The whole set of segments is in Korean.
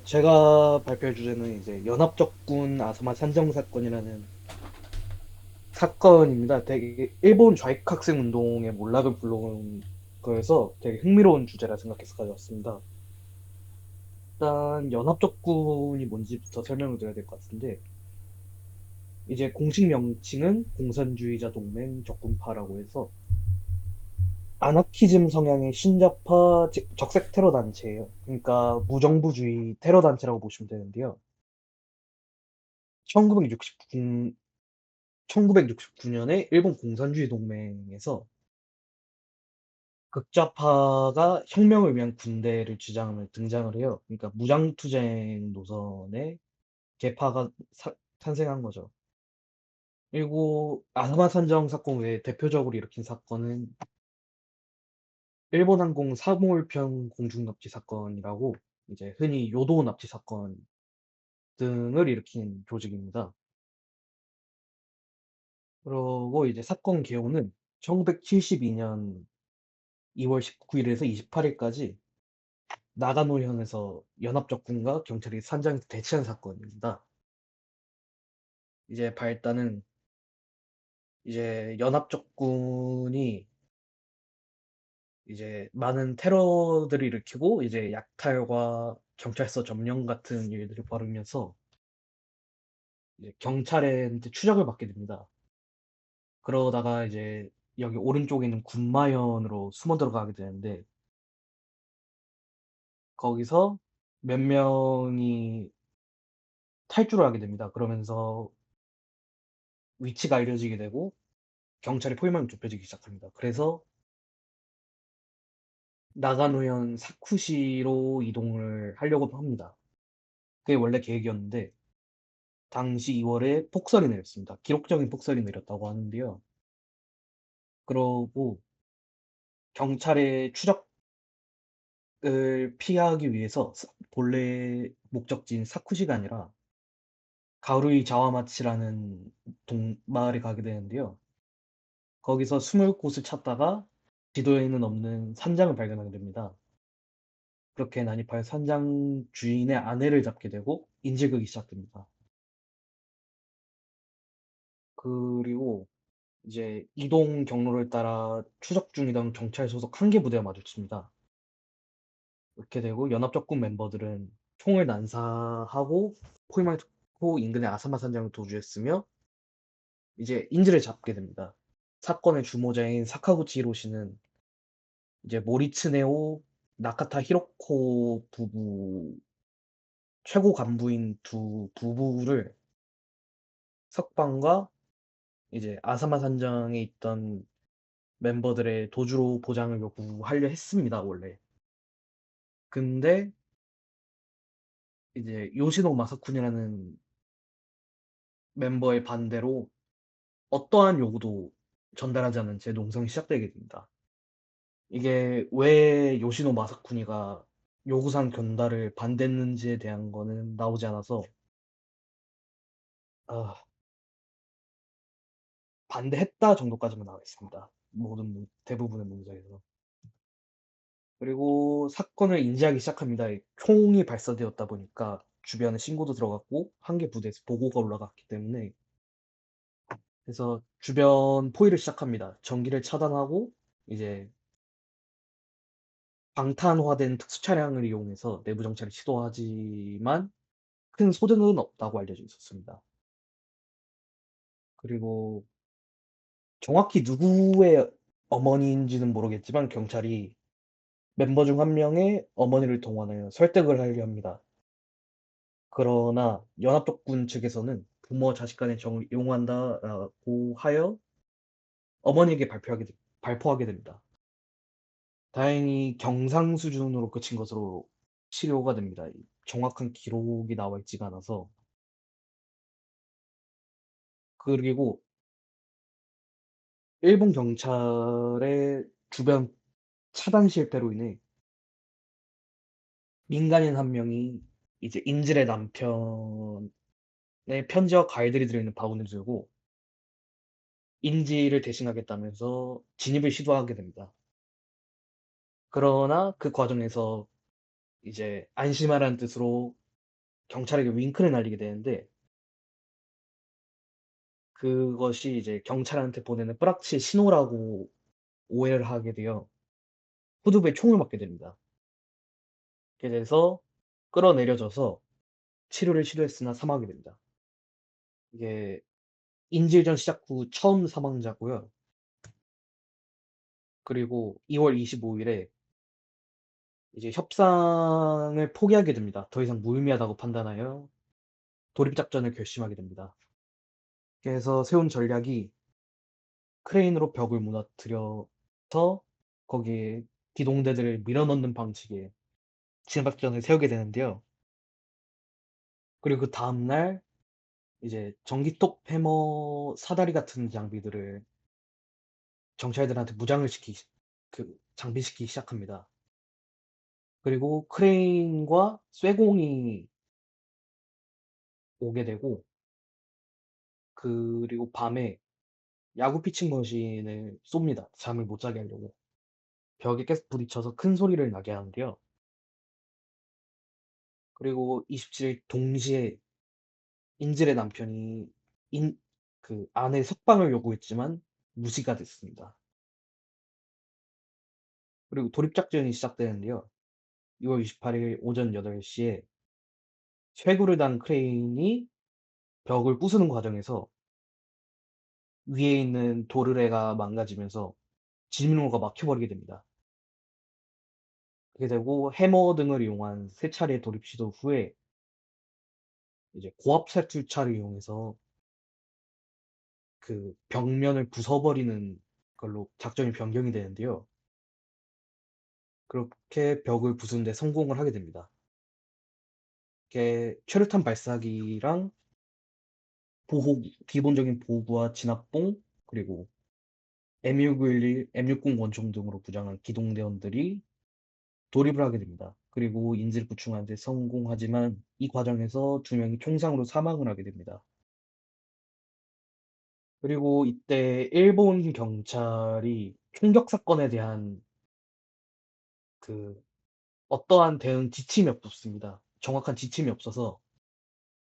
제가 발표할 주제는 이제 연합적군 아사마 산정 사건이라는 사건입니다. 되게 일본 좌익 학생 운동의 몰락을 불러온 거여서 되게 흥미로운 주제라 생각해서 가져왔습니다. 일단 연합적군이 뭔지부터 설명을 드려야 될 것 같은데, 이제 공식 명칭은 공산주의자 동맹 적군파라고 해서 아나키즘 성향의 신자파 적색 테러 단체예요. 그러니까 무정부주의 테러 단체라고 보시면 되는데요. 1969, 1969년에 일본 공산주의 동맹에서 극좌파가 혁명을 위한 군대를 주장하며 등장을 해요. 그러니까 무장투쟁 노선의 계파가 탄생한 거죠. 그리고 아사마 산정 사건 외에 대표적으로 일으킨 사건은 일본 항공 사몰편 공중 납치 사건이라고 이제 흔히 요도 납치 사건 등을 일으킨 조직입니다. 그리고 이제 사건 개요는 1972년 2월 19일에서 28일까지 나가노현에서 연합적군과 경찰이 산장에서 대치한 사건입니다. 이제 발단은 이제 연합적군이 이제 많은 테러들을 일으키고 이제 약탈과 경찰서 점령 같은 일들을 벌이면서 이제 경찰한테 추적을 받게 됩니다. 그러다가 이제 여기 오른쪽에 있는 군마현으로 숨어 들어가게 되는데 거기서 몇 명이 탈주를 하게 됩니다. 그러면서 위치가 알려지게 되고 경찰의 포위망이 좁혀지기 시작합니다. 그래서 나가노현 사쿠시로 이동을 하려고 합니다. 그게 원래 계획이었는데 당시 2월에 폭설이 내렸습니다. 기록적인 폭설이 내렸다고 하는데요. 그러고 경찰의 추적을 피하기 위해서 본래 목적지인 사쿠시가 아니라 가오루이 자와마치라는 마을에 가게 되는데요. 거기서 숨을 곳을 찾다가 지도에는 없는 산장을 발견하게 됩니다. 그렇게 난입하여 산장 주인의 아내를 잡게 되고 인질극이 시작됩니다. 그리고 이제 이동 경로를 따라 추적 중이던 경찰 소속 한 개 부대와 마주칩니다. 이렇게 되고 연합적군 멤버들은 총을 난사하고 포위망에 고 인근의 아사마 산장을 도주했으며 이제 인질을 잡게 됩니다. 사건의 주모자인 사카구치 히로시는 이제 모리츠네오 나카타 히로코 부부 최고 간부인 두 부부를 석방과 이제 아사마 산장에 있던 멤버들의 도주로 보장을 요구하려 했습니다, 원래. 근데 이제 요시노 마사쿤이라는 멤버의 반대로 어떠한 요구도 전달하지 않은 채 농성이 시작되게 됩니다. 이게 왜 요시노 마사쿠니가 요구사항 견달을 반대했는지에 대한 거는 나오지 않아서 아, 반대했다 정도까지만 나와 있습니다. 대부분의 문서에서. 그리고 사건을 인지하기 시작합니다. 총이 발사되었다 보니까 주변에 신고도 들어갔고 한 개 부대에서 보고가 올라갔기 때문에 그래서 주변 포위를 시작합니다. 전기를 차단하고 이제 방탄화된 특수 차량을 이용해서 내부 정찰을 시도하지만 큰 소득은 없다고 알려져 있었습니다. 그리고 정확히 누구의 어머니인지는 모르겠지만 경찰이 멤버 중 한 명의 어머니를 동원하여 설득을 하려 합니다. 그러나 연합독군 측에서는 부모와 자식 간의 정을 이용한다라고 하여 어머니에게 발포하게 됩니다. 다행히 경상 수준으로 그친 것으로 치료가 됩니다. 정확한 기록이 나와 있지가 않아서. 그리고 일본 경찰의 주변 차단 실패로 인해 민간인 한 명이 이제 인질의 남편의 편지와 과일들이 들어있는 바구니를 들고 인질을 대신하겠다면서 진입을 시도하게 됩니다. 그러나 그 과정에서 이제 안심하라는 뜻으로 경찰에게 윙크를 날리게 되는데 그것이 이제 경찰한테 보내는 뿌락치의 신호라고 오해를 하게 되어 후두부에 총을 맞게 됩니다. 그렇게 돼서 끌어내려져서 치료를 시도했으나 사망하게 됩니다. 이게 인질전 시작 후 처음 사망자고요. 그리고 2월 25 일에 이제 협상을 포기하게 됩니다. 더 이상 무의미하다고 판단하여 돌입 작전을 결심하게 됩니다. 그래서 세운 전략이 크레인으로 벽을 무너뜨려서 거기에 기동대들을 밀어넣는 방식의 진압작전을 세우게 되는데요. 그리고 그다음 날 이제 전기톱 해머 사다리 같은 장비들을 경찰들한테 무장을 장비시키기 시작합니다. 그리고 크레인과 쇠공이 오게 되고 그리고 밤에 야구 피칭 머신을 쏩니다, 잠을 못 자게 하려고. 벽에 계속 부딪혀서 큰 소리를 나게 하는데요. 그리고 27일 동시에 인질의 남편이 인 아내의 석방을 요구했지만 무시가 됐습니다. 그리고 돌입 작전이 시작되는데요. 2월 28일 오전 8 시에 쇄구를 단 크레인이 벽을 부수는 과정에서 위에 있는 도르래가 망가지면서 진로가 막혀 버리게 됩니다. 그렇게 되고 해머 등을 이용한 3 차례 돌입 시도 후에 이제 고압 살출차를 이용해서 그 벽면을 부숴버리는 걸로 작전이 변경이 되는데요. 그렇게 벽을 부수는 데 성공을 하게 됩니다. 이게 최루탄 발사기랑 보호구 기본적인 보호구와 진압봉 그리고 M611, M60 원총 등으로 무장한 기동대원들이 돌입을 하게 됩니다. 그리고 인질을 구출하는 데 성공하지만 이 과정에서 2 명이 총상으로 사망을 하게 됩니다. 그리고 이때 일본 경찰이 총격 사건에 대한 그 어떠한 대응 지침이 없었습니다. 정확한 지침이 없어서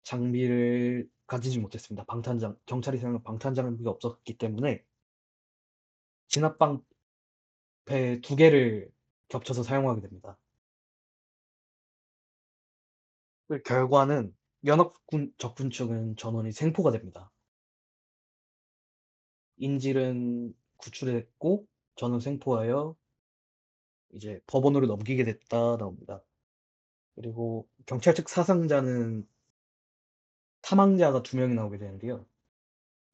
장비를 가지지 못했습니다. 경찰이 사용한 방탄 장비가 없었기 때문에 진압 방패 2 개를 겹쳐서 사용하게 됩니다. 그 결과는 연합군 적군 측은 전원이 생포가 됩니다. 인질은 구출했고 전원 생포하여 이제 법원으로 넘기게 됐다 나옵니다. 그리고 경찰 측 사상자는 사망자가 2 명이 나오게 되는데요.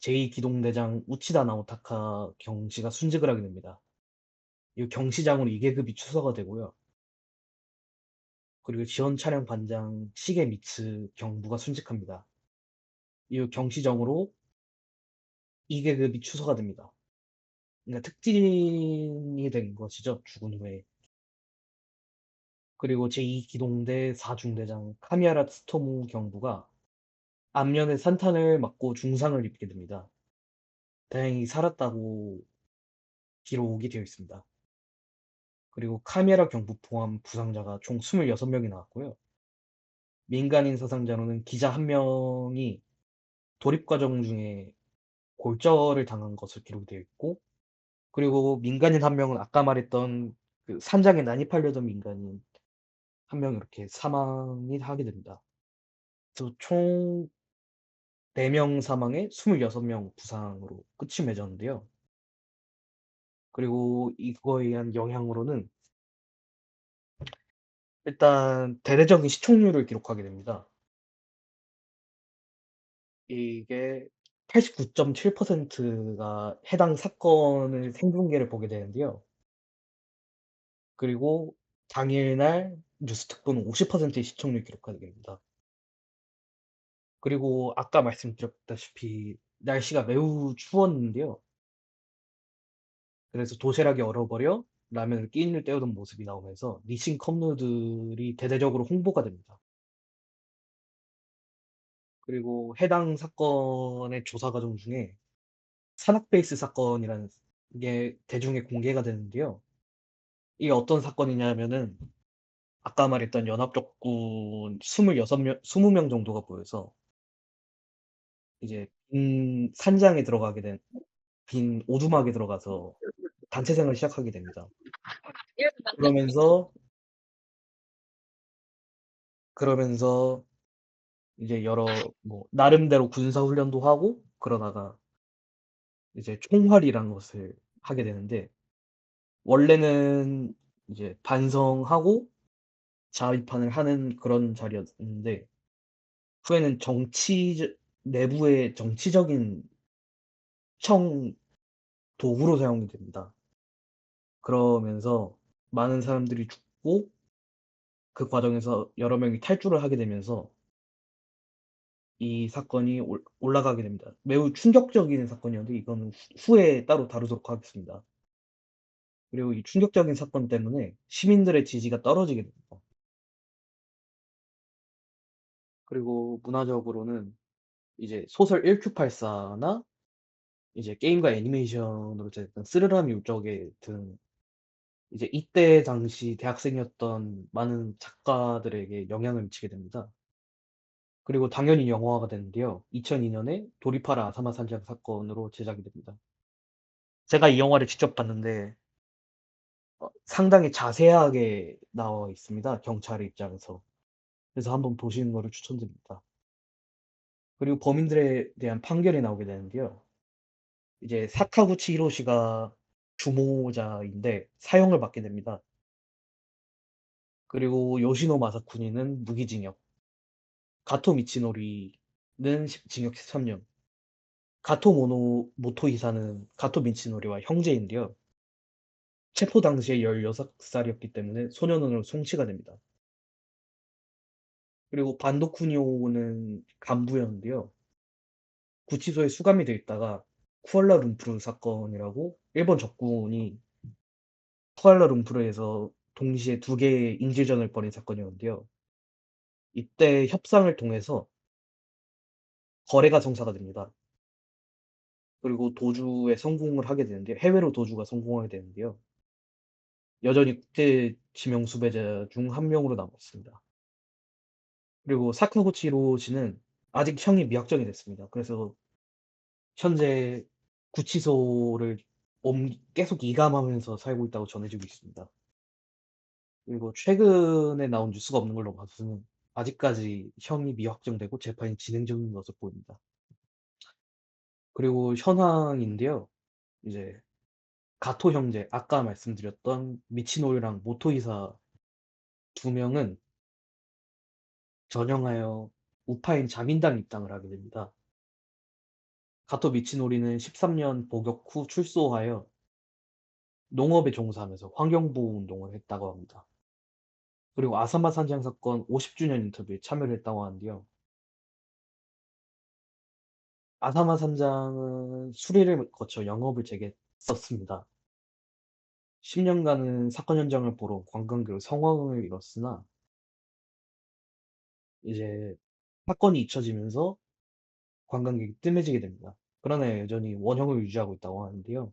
제2 기동대장 우치다 나오타카 경씨가 순직을 하게 됩니다. 이 경시장으로 2 계급이 추서가 되고요. 그리고 지원 차량 반장 시게미츠 경부가 순직합니다. 이후 경시정으로 2 계급이 추서가 됩니다. 그러니까 특진이 된 것이죠, 죽은 후에. 그리고 제2 기동대 4 중대장 카미하라 트토무 경부가 앞면에 산탄을 맞고 중상을 입게 됩니다. 다행히 살았다고 기록이 되어 있습니다. 그리고 카미하라 경부 포함 부상자가 총 26 명이 나왔고요. 민간인 사상자로는 기자 1 명이 돌입 과정 중에 골절을 당한 것으로 기록이 되어 있고 그리고 민간인 1 명은 아까 말했던 그 산장에 난입하려던 민간인 1 명이 이렇게 사망이 하게 됩니다. 그래서 총 4명 사망에 26명 부상으로 끝이 맺었는데요. 그리고 이거에 의한 영향으로는 일단 대대적인 시청률을 기록하게 됩니다. 이게 89.7%가 해당 사건의 생중계를 보게 되는데요. 그리고 당일날 뉴스특보는 50%의 시청률을 기록하게 됩니다. 그리고 아까 말씀드렸다시피 날씨가 매우 추웠는데요. 그래서 도시락이 얼어버려 라면을 끼니를 때우던 모습이 나오면서 니신 컵 누들이 대대적으로 홍보가 됩니다. 그리고 해당 사건의 조사 과정 중에 산악 베이스 사건이라는 게 대중에 공개가 되는데요. 이게 어떤 사건이냐면은 아까 말했던 연합적군 26명 20명 정도가 모여서 이제 산장에 들어가게 된 빈 오두막에 들어가서 단체 생활을 시작하게 됩니다. 그러면서 그러면서 이제 여러 뭐 나름대로 군사 훈련도 하고 그러다가 이제 총활이라는 것을 하게 되는데, 원래는 이제 반성하고 자위판을 하는 그런 자리였는데 후에는 정치적 내부의 정치적인 청 도구로 사용이 됩니다. 그러면서 많은 사람들이 죽고 그 과정에서 여러 명이 탈주를 하게 되면서 이 사건이 올라가게 됩니다. 매우 충격적인 사건이었는데 이거는 후에 따로 다루도록 하겠습니다. 그리고 이 충격적인 사건 때문에 시민들의 지지가 떨어지게 됩니다. 그리고 문화적으로는 이제 소설 1984나 이제 게임과 애니메이션으로 제작된 스르라미 울적에 등 이제 이때 당시 대학생이었던 많은 작가들에게 영향을 미치게 됩니다. 그리고 당연히 영화화가 되는데요. 2002 년에 도리파라 아사마 산지락 사건으로 제작이 됩니다. 제가 이 영화를 직접 봤는데 상당히 자세하게 나와 있습니다, 경찰의 입장에서. 그래서 한번 보시는 거를 추천드립니다. 그리고 범인들에 대한 판결이 나오게 되는데요. 이제 사카구치 히로시가 주모자인데 사형을 받게 됩니다. 그리고 요시노 마사쿠니는 무기징역, 가토 미치노리는 징역 13년, 가토 모토히사는 가토 미치노리와 형제인데요. 체포 당시에 16살이었기 때문에 소년원으로 송치가 됩니다. 그리고 반도 쿠니오는 간부였는데요. 구치소에 수감이 돼 있다가 쿠알라룸푸르 사건이라고 일본 적군이 쿠알라룸푸르에서 동시에 두 개의 인질전을 벌인 사건이었는데요. 이때 협상을 통해서 거래가 성사가 됩니다. 그리고 도주에 성공을 하게 되는데요. 해외로 도주가 성공하게 되는데요. 여전히 국제 지명 수배자 중 한 명으로 남았습니다. 그리고 사카구치 히로시는 아직 형이 미확정이 됐습니다. 그래서 현재 구치소를 계속 이감하면서 살고 있다고 전해지고 있습니다. 그리고 최근에 나온 뉴스가 없는 걸로 봐서는 아직까지 형이 미확정되고 재판이 진행 중인 것으로 보입니다. 그리고 현황인데요. 이제 가토 형제, 아까 말씀드렸던 미치노리랑 모토이사 두 명은 전형하여 우파인 자민당 입당을 하게 됩니다. 가토 미치노리는 13년 복역 후 출소하여 농업에 종사하면서 환경보호 운동을 했다고 합니다. 그리고 아사마 산장 사건 50주년 인터뷰에 참여를 했다고 하는데요. 아사마 산장은 수리를 거쳐 영업을 재개했었습니다. 10년간은 사건 현장을 보러 관광객으로 성황을 이뤘으나 이제 사건이 잊혀지면서 관광객이 뜸해지게 됩니다. 그러나 여전히 원형을 유지하고 있다고 하는데요.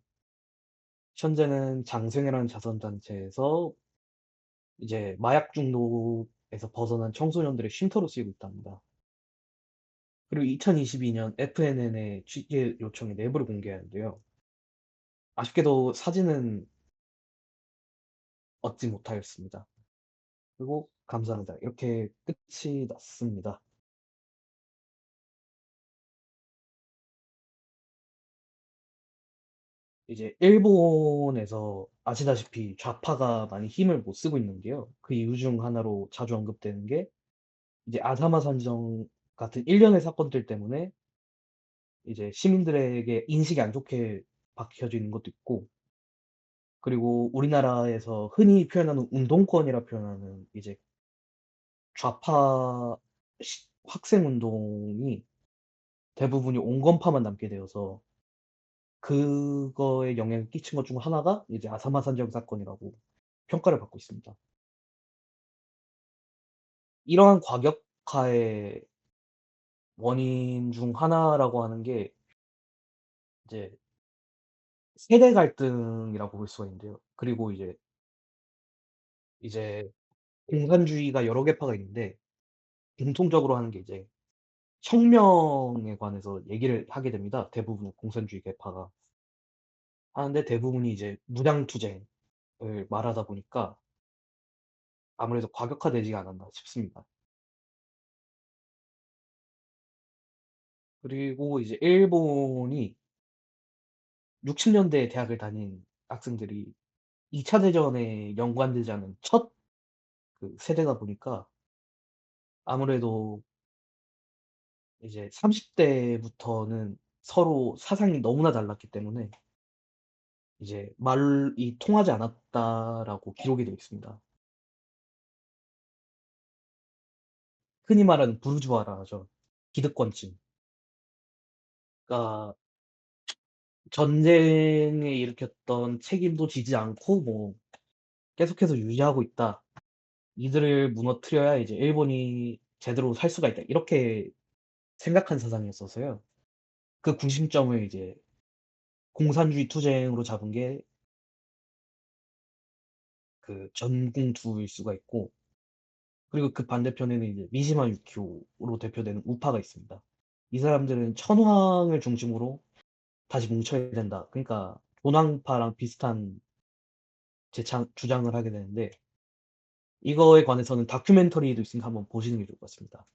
현재는 장생이라는 자선단체에서 이제 마약 중독에서 벗어난 청소년들의 쉼터로 쓰이고 있답니다. 그리고 2022년 FNN의 취재 요청에 내부를 공개하는데요. 아쉽게도 사진은 얻지 못하였습니다. 그리고 감사합니다. 이렇게 끝이 났습니다. 이제 일본에서 아시다시피 좌파가 많이 힘을 못 쓰고 있는데요. 그 이유 중 하나로 자주 언급되는 게 이제 아사마 산정 같은 일련의 사건들 때문에 이제 시민들에게 인식이 안 좋게 박혀져 있는 것도 있고, 그리고 우리나라에서 흔히 표현하는 운동권이라 표현하는 이제 좌파 학생 운동이 대부분이 온건파만 남게 되어서 그거에 영향을 끼친 것 중 하나가 이제 아사마 산정 사건이라고 평가를 받고 있습니다. 이러한 과격화의 원인 중 하나라고 하는 게 이제 세대 갈등이라고 볼 수가 있는데요. 그리고 이제 공산주의가 여러 계파가 있는데 공통적으로 하는 게 이제 혁명에 관해서 얘기를 하게 됩니다. 대부분의 공산주의 계파가. 하는데 대부분이 이제 무장투쟁을 말하다 보니까 아무래도 과격화되지 않았나 싶습니다. 그리고 이제 일본이 60 년대에 대학을 다닌 학생들이 2차 대전에 연관되지 않은 첫 그 세대다 보니까 아무래도 이제 30 대부터는 서로 사상이 너무나 달랐기 때문에 이제 "말이 통하지 않았다."라고 기록이 되어 있습니다. 흔히 말하는 부르주아라 하죠. 기득권층. 그러니까 전쟁에 일으켰던 책임도 지지 않고 뭐 계속해서 유지하고 있다. 이들을 무너뜨려야 이제 '일본이 제대로 살 수가 있다.' 이렇게 생각한 사상이었어서요. 그 구심점을 이제 공산주의 투쟁으로 잡은 게 그 전공두일 수가 있고, 그리고 그 반대편에는 이제 미시마 유키오로 대표되는 우파가 있습니다. 이 사람들은 천황을 중심으로 다시 뭉쳐야 된다. 그러니까 본황파랑 비슷한 주장을 하게 되는데, 이거에 관해서는 다큐멘터리도 있으니까 한번 보시는 게 좋을 것 같습니다.